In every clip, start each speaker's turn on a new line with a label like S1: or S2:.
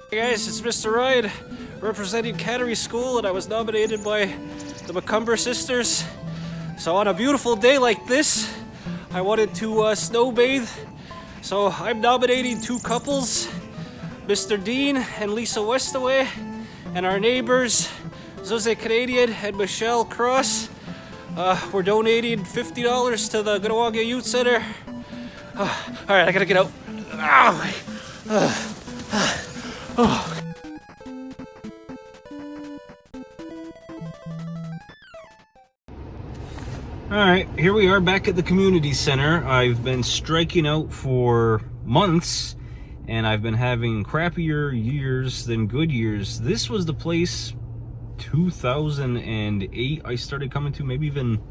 S1: Hey guys, it's Mr. Ryan representing Cannery School, and I was nominated by the McCumber sisters. So on a beautiful day like this, I wanted to snowbathe. So I'm nominating two couples, Mr. Dean and Lisa Westaway, and our neighbors, Jose Canadian and Michelle Cross. We're donating $50 to the Ganawaga Youth Center. Alright, I gotta get out. Alright, here we are back at the community center. I've been striking out for months, and I've been having crappier years than good years. This was the place 2008 I started coming to, maybe even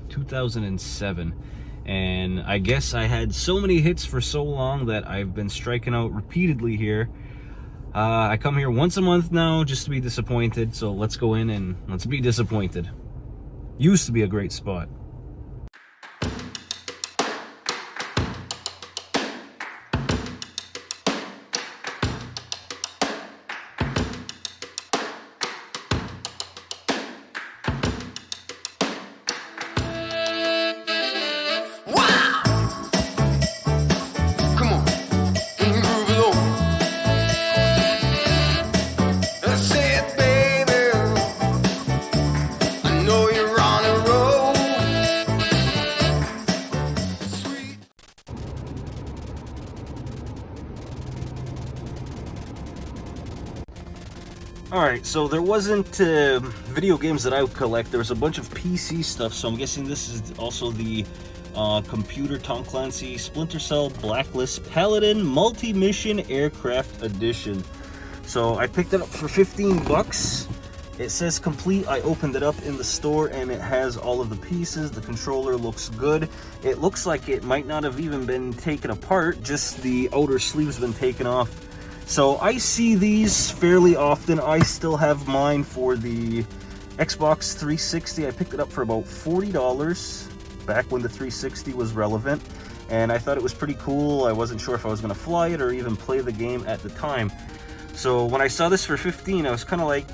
S1: 2007. And I guess I had so many hits for so long that I've been striking out repeatedly here. I come here once a month now just to be disappointed, so let's go in and let's be disappointed. Used to be a great spot. Alright, so there wasn't video games that I would collect. There was a bunch of PC stuff, so I'm guessing this is also the computer Tom Clancy Splinter Cell Blacklist Paladin Multi-Mission Aircraft Edition. So I picked it up for 15 bucks. It says complete. I opened it up in the store and it has all of the pieces. The controller looks good. It looks like it might not have even been taken apart, just the outer sleeve's been taken off. So I see these fairly often. I still have mine for the Xbox 360. I picked it up for about $40 back when the 360 was relevant, and I thought it was pretty cool. I wasn't sure if I was going to fly it or even play the game at the time. So when I saw this for 15, I was kind of like,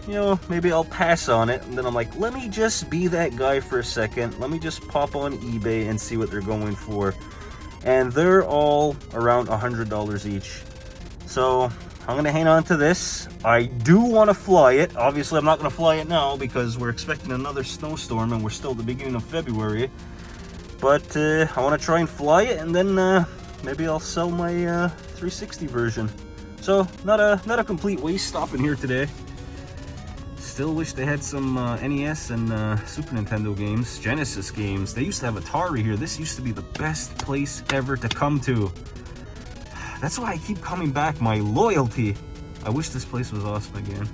S1: you know, maybe I'll pass on it. And then I'm like, let me just be that guy for a second. Let me just pop on eBay and see what they're going for. And they're all around $100 each. So I'm going to hang on to this. I do want to fly it. Obviously, I'm not going to fly it now because we're expecting another snowstorm and we're still at the beginning of February. But I want to try and fly it, and then maybe I'll sell my 360 version. So not a complete waste stopping here today. Still wish they had some NES and Super Nintendo games, Genesis games. They used to have Atari here. This used to be the best place ever to come to. That's why I keep coming back, my loyalty. I wish this place was awesome again.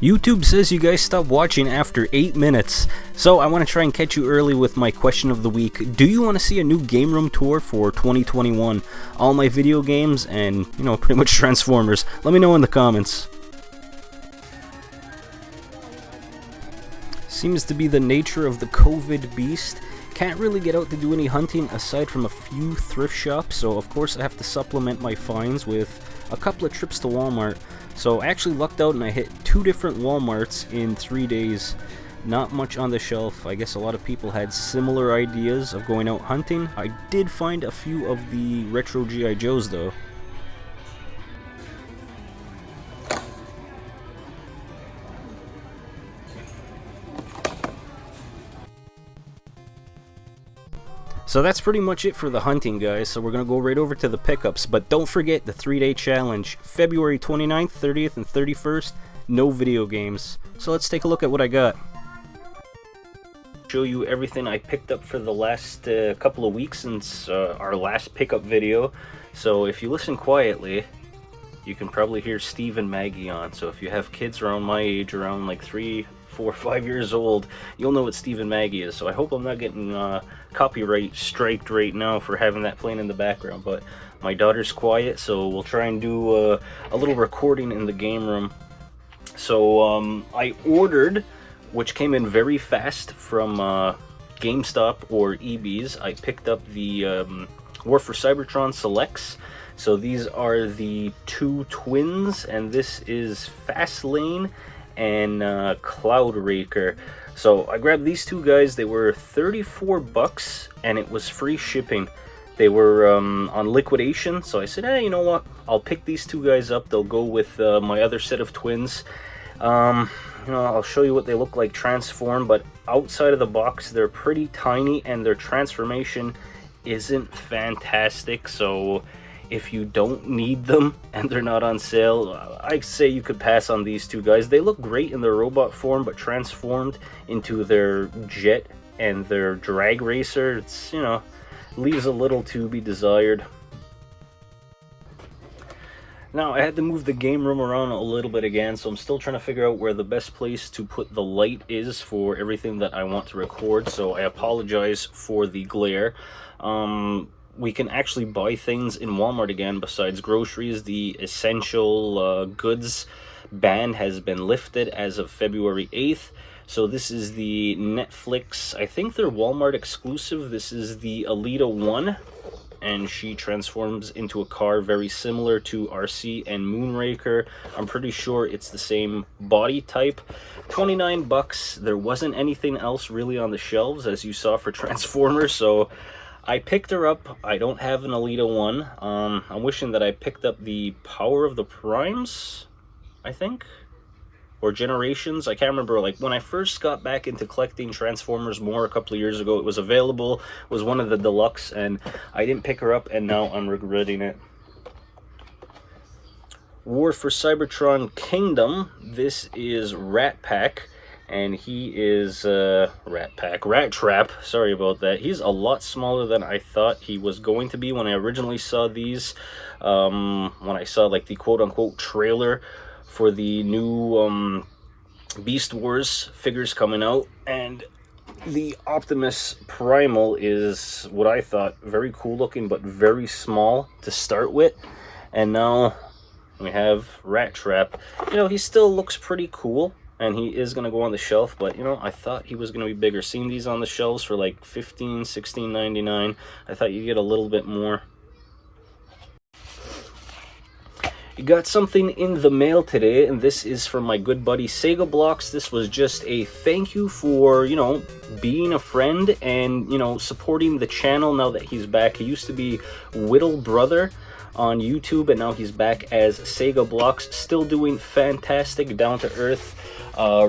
S1: YouTube says you guys stop watching after 8 minutes. So I want to try and catch you early with my question of the week. Do you want to see a new game room tour for 2021? All my video games and, you know, pretty much Transformers. Let me know in the comments. Seems to be the nature of the COVID beast. Can't really get out to do any hunting aside from a few thrift shops, so of course I have to supplement my finds with a couple of trips to Walmart. So I actually lucked out and I hit 2 different Walmarts in 3 days. Not much on the shelf. I guess a lot of people had similar ideas of going out hunting. I did find a few of the retro G.I. Joes though. So that's pretty much it for the hunting, guys. So we're going to go right over to the pickups. But don't forget the 3-day challenge. February 29th, 30th, and 31st. No video games. So let's take a look at what I got. Show you everything I picked up for the last couple of weeks since our last pickup video. So if you listen quietly, you can probably hear Steve and Maggie on. So if you have kids around my age, around like 3, 4, 5 years old, you'll know what Steve and Maggie is. So I hope I'm not getting copyright striked right now for having that playing in the background. But my daughter's quiet, so we'll try and do a little recording in the game room. So I ordered, which came in very fast from GameStop or EB's. I picked up the War for Cybertron Selects. So these are the two twins, and this is Fastlane and Cloud Raker. So I grabbed these two guys. They were 34 bucks, and it was free shipping. They were on liquidation, so I said, hey, you know what? I'll pick these two guys up. They'll go with my other set of twins. You know, I'll show you what they look like transformed, but outside of the box, they're pretty tiny, and their transformation isn't fantastic. So if you don't need them and they're not on sale, I say you could pass on these two guys. They look great in their robot form, but transformed into their jet and their drag racer, it's, you know, leaves a little to be desired. Now, I had to move the game room around a little bit again, so I'm still trying to figure out where the best place to put the light is for everything that I want to record, so I apologize for the glare. We can actually buy things in Walmart again besides groceries. The essential goods ban has been lifted as of February 8th. So this is the Netflix, I think they're Walmart exclusive. This is the Alita 1. And she transforms into a car very similar to RC and Moonraker. I'm pretty sure it's the same body type. 29 bucks. There wasn't anything else really on the shelves, as you saw for Transformers, so I picked her up. I don't have an Alita 1. I'm wishing that I picked up the Power of the Primes, I think, or Generations. I can't remember. Like, when I first got back into collecting Transformers more a couple of years ago, it was available, it was one of the deluxe, and I didn't pick her up, and now I'm regretting it. War for Cybertron Kingdom. This is Rat Pack, and he is Rat Trap, sorry about that. He's a lot smaller than I thought he was going to be when I originally saw these. When I saw like the quote-unquote trailer for the new Beast Wars figures coming out, and the Optimus Primal is what I thought very cool looking, but very small to start with. And now we have Rat Trap. You know, he still looks pretty cool, and he is going to go on the shelf, but you know, I thought he was going to be bigger. Seeing these on the shelves for like $15, $16.99, I thought you'd get a little bit more. You got something in the mail today, and this is from my good buddy SEGABLOCKS. This was just a thank you for, you know, being a friend and, you know, supporting the channel now that he's back. He used to be Whittle Brother on YouTube, and now he's back as SEGABLOCKS, still doing fantastic, down-to-earth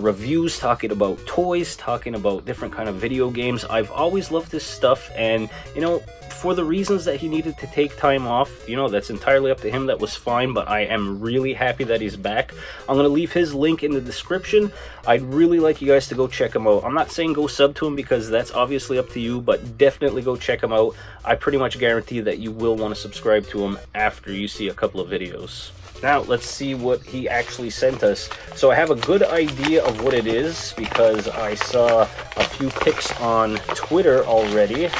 S1: reviews, talking about toys, talking about different kind of video games. I've always loved this stuff, and, you know, for the reasons that he needed to take time off, you know, that's entirely up to him. That was fine, but I am really happy that he's back. I'm going to leave his link in the description. I'd really like you guys to go check him out. I'm not saying go sub to him because that's obviously up to you, but definitely go check him out. I pretty much guarantee that you will want to subscribe to him after you see a couple of videos. Now, let's see what he actually sent us. So I have a good idea of what it is because I saw a few pics on Twitter already.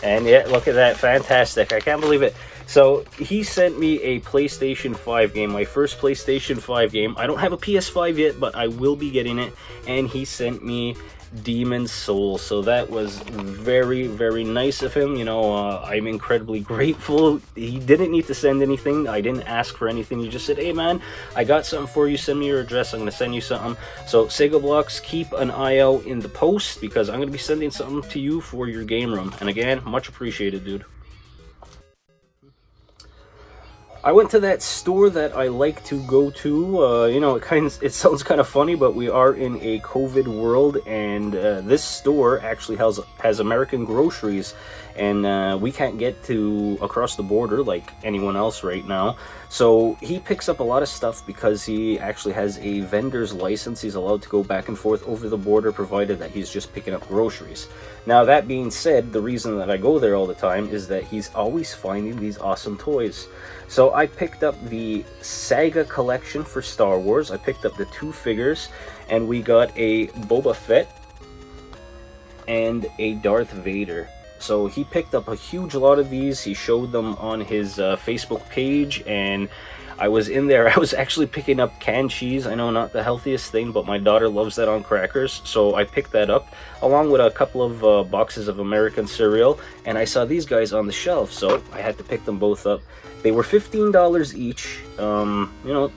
S1: And yeah, look at that, fantastic. I can't believe it. So he sent me a PlayStation 5 game, my first PlayStation 5 game. I don't have a PS5 yet, but I will be getting it. And he sent me Demon's Soul. So that was very, very nice of him. You know, I'm incredibly grateful. He didn't need to send anything. I didn't ask for anything. He just said, hey man, I got something for you. Send me your address. I'm going to send you something. So SEGABLOCKS, keep an eye out in the post because I'm going to be sending something to you for your game room. And again, much appreciated, dude. I went to that store that I like to go to. You know, it sounds kind of funny, but we are in a COVID world, and this store actually has American groceries, and we can't get to across the border like anyone else right now. So he picks up a lot of stuff because he actually has a vendor's license. He's allowed to go back and forth over the border, provided that he's just picking up groceries. Now, that being said, the reason that I go there all the time is that he's always finding these awesome toys. So I picked up the Saga collection for Star Wars. I picked up the 2 figures, and we got a Boba Fett and a Darth Vader. So he picked up a huge lot of these. He showed them on his Facebook page, and I was in there. I was actually picking up canned cheese. I know, not the healthiest thing, but my daughter loves that on crackers, so I picked that up along with a couple of boxes of American cereal, and I saw these guys on the shelf, so I had to pick them both up. They were $15 each. You know,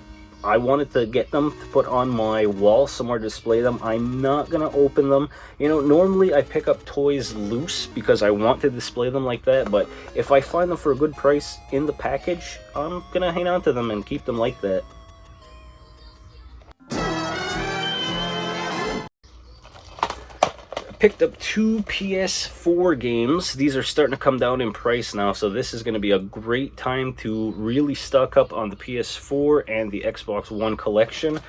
S1: I wanted to get them to put on my wall somewhere to display them. I'm not gonna open them. You know, normally I pick up toys loose because I want to display them like that, but if I find them for a good price in the package, I'm gonna hang on to them and keep them like that. Picked up 2 PS4 games. These are starting to come down in price now, so this is going to be a great time to really stock up on the PS4 and the Xbox One collection.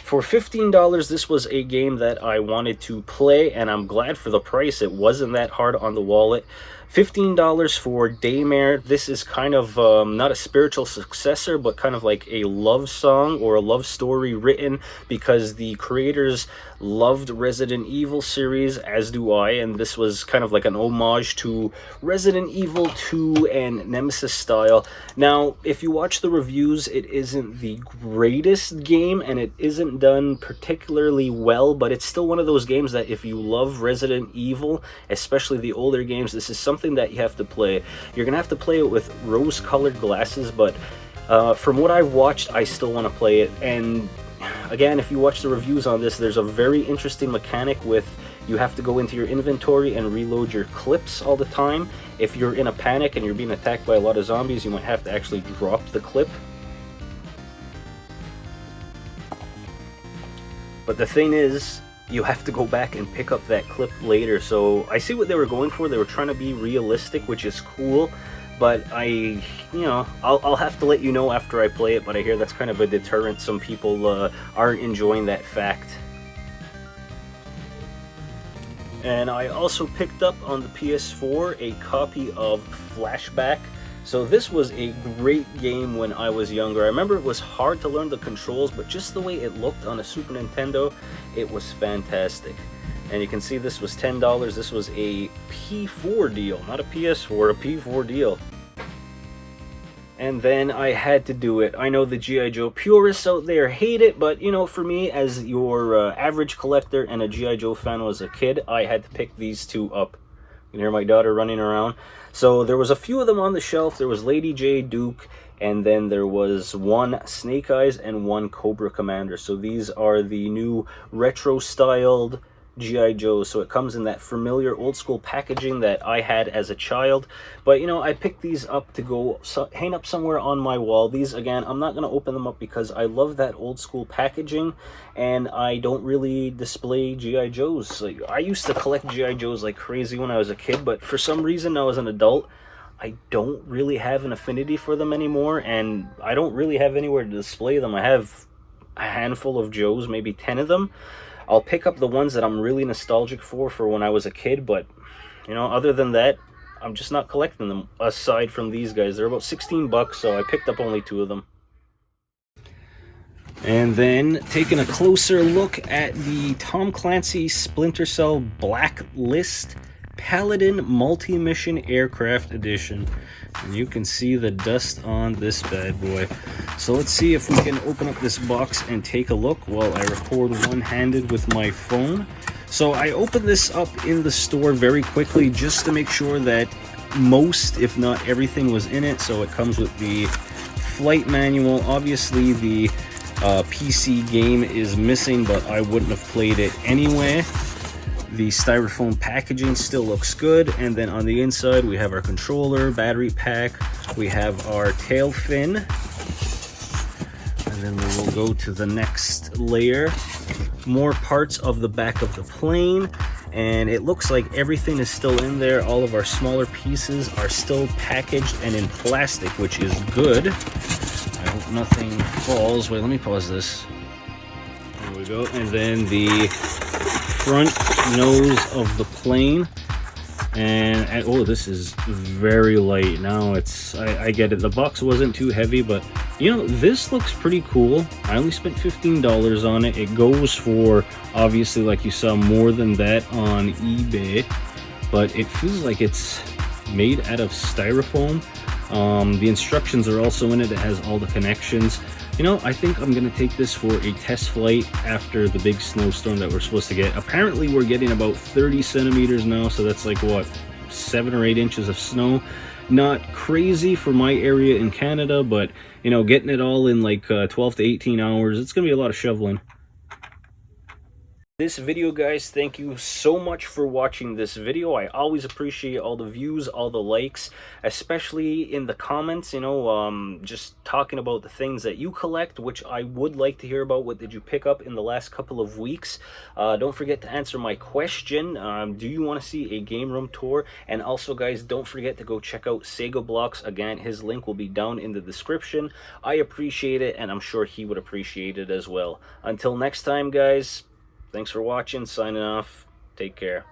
S1: For $15, this was a game that I wanted to play, and I'm glad for the price. It wasn't that hard on the wallet. $15 for Daymare. This is kind of not a spiritual successor, but kind of like a love song or a love story written because the creators loved Resident Evil series, as do I, and this was kind of like an homage to Resident Evil 2 and Nemesis style. Now, if you watch the reviews, it isn't the greatest game, and it isn't done particularly well, but it's still one of those games that if you love Resident Evil, especially the older games, this is something that you have to play. You're gonna have to play it with rose-colored glasses, but from what I've watched, I still want to play it. And again, if you watch the reviews on this, there's a very interesting mechanic with you have to go into your inventory and reload your clips all the time. If you're in a panic and you're being attacked by a lot of zombies, you might have to actually drop the clip. But the thing is, you have to go back and pick up that clip later. So I see what they were going for. They were trying to be realistic, which is cool, but I'll have to let you know after I play it, but I hear that's kind of a deterrent. Some people aren't enjoying that fact. And I also picked up on the PS4 a copy of Flashback. So this was a great game when I was younger. I remember it was hard to learn the controls, but just the way it looked on a Super Nintendo, it was fantastic. And you can see this was $10. This was a P4 deal, not a PS4, a P4 deal. And then I had to do it. I know the G.I. Joe purists out there hate it, but you know, for me, as your average collector and a G.I. Joe fan was a kid, I had to pick these two up. You can hear my daughter running around. So there was a few of them on the shelf. There was Lady J, Duke, and then there was one Snake Eyes and one Cobra Commander. So these are the new retro-styled G.I. Joes. So it comes in that familiar old-school packaging that I had as a child. But, you know, I picked these up to go hang up somewhere on my wall. These, again, I'm not going to open them up because I love that old-school packaging, and I don't really display G.I. Joes. Like, I used to collect G.I. Joes like crazy when I was a kid, but for some reason now as an adult, I don't really have an affinity for them anymore, and I don't really have anywhere to display them. I have a handful of Joes, maybe 10 of them. I'll pick up the ones that I'm really nostalgic for when I was a kid, but, you know, other than that, I'm just not collecting them, aside from these guys. They're about 16 bucks, so I picked up only 2 of them. And then, taking a closer look at the Tom Clancy Splinter Cell Blacklist Paladin Multi-Mission Aircraft Edition. And you can see the dust on this bad boy. So let's see if we can open up this box and take a look while I record one-handed with my phone. So I opened this up in the store very quickly just to make sure that most, if not everything, was in it. So it comes with the flight manual. Obviously the PC game is missing, but I wouldn't have played it anyway. The styrofoam packaging still looks good, and then on the inside we have our controller, battery pack, we have our tail fin, and then we will go to the next layer. More parts of the back of the plane, and it looks like everything is still in there. All of our smaller pieces are still packaged and in plastic, which is good. I hope nothing falls. Wait, let me pause this. There we go. And then the front nose of the plane, and oh, this is very light. Now it's I get it, the box wasn't too heavy, but you know, this looks pretty cool. I only spent $15 on it. It goes for, obviously, like you saw, more than that on eBay. but it feels like it's made out of styrofoam. The instructions are also in it. It has all the connections. You know, I think I'm gonna take this for a test flight after the big snowstorm that we're supposed to get. Apparently we're getting about 30 centimeters now, so that's like what, 7 or 8 inches of snow. Not crazy for my area in Canada, but you know, getting it all in like 12 to 18 hours, it's gonna be a lot of shoveling. This video, guys, thank you so much for watching this video. I always appreciate all the views, all the likes, especially in the comments, you know, just talking about the things that you collect, which I would like to hear about. What did you pick up in the last couple of weeks? Don't forget to answer my question. Do you want to see a game room tour? And also, guys, don't forget to go check out SEGABLOCKS. Again, his link will be down in the description. I appreciate it, and I'm sure he would appreciate it as well. Until next time, guys, thanks for watching. Signing off. Take care.